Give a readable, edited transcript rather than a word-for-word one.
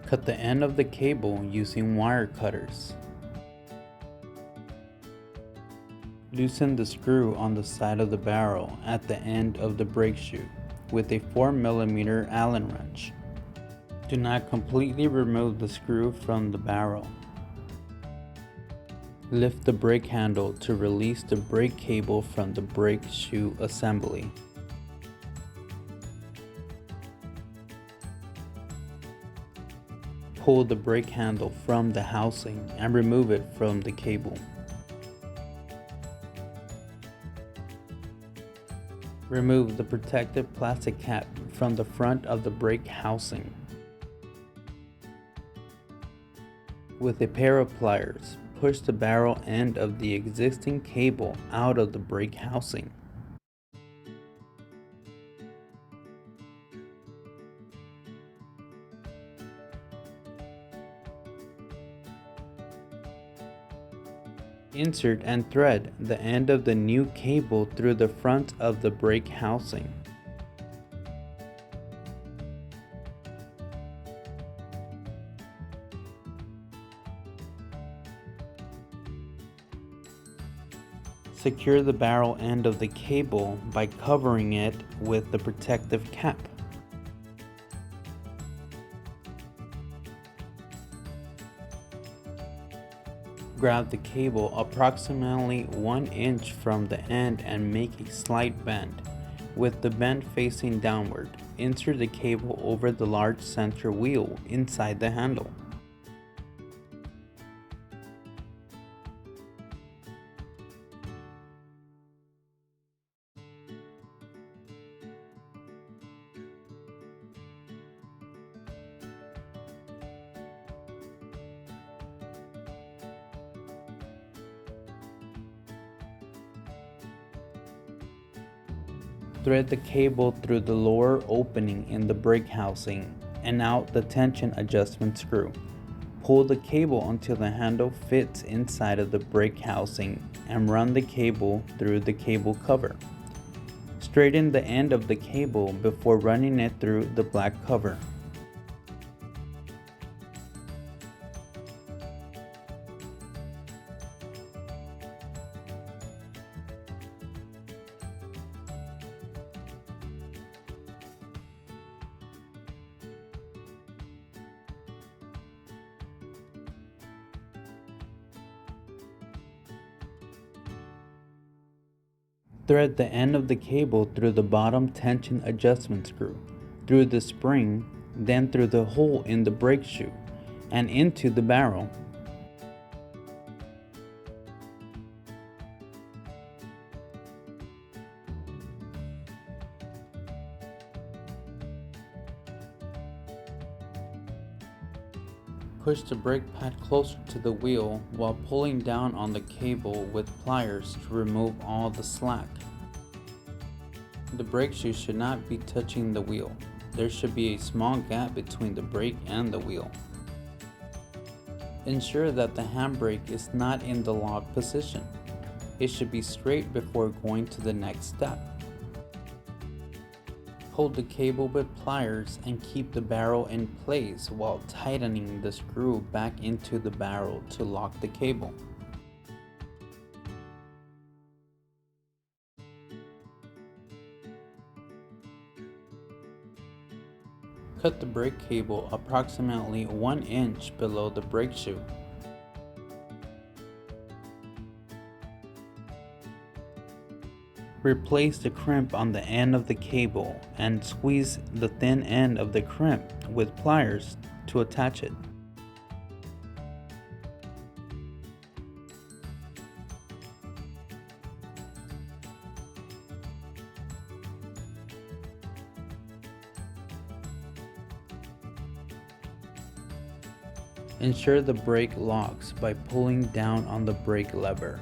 Cut the end of the cable using wire cutters. Loosen the screw on the side of the barrel at the end of the brake shoe with a 4mm Allen wrench. Do not completely remove the screw from the barrel. Lift the brake handle to release the brake cable from the brake shoe assembly. Pull the brake handle from the housing and remove it from the cable. Remove the protective plastic cap from the front of the brake housing. With a pair of pliers, push the barrel end of the existing cable out of the brake housing. Insert and thread the end of the new cable through the front of the brake housing. Secure the barrel end of the cable by covering it with the protective cap. Grab the cable approximately 1 inch from the end and make a slight bend. With the bend facing downward, insert the cable over the large center wheel inside the handle. Thread the cable through the lower opening in the brake housing and out the tension adjustment screw. Pull the cable until the handle fits inside of the brake housing and run the cable through the cable cover. Straighten the end of the cable before running it through the black cover. Thread the end of the cable through the bottom tension adjustment screw, through the spring, then through the hole in the brake shoe, and into the barrel. Push the brake pad closer to the wheel while pulling down on the cable with pliers to remove all the slack. The brake shoe should not be touching the wheel. There should be a small gap between the brake and the wheel. Ensure that the handbrake is not in the lock position. It should be straight before going to the next step. Hold the cable with pliers and keep the barrel in place while tightening the screw back into the barrel to lock the cable. Cut the brake cable approximately 1 inch below the brake shoe. Replace the crimp on the end of the cable and squeeze the thin end of the crimp with pliers to attach it. Ensure the brake locks by pulling down on the brake lever.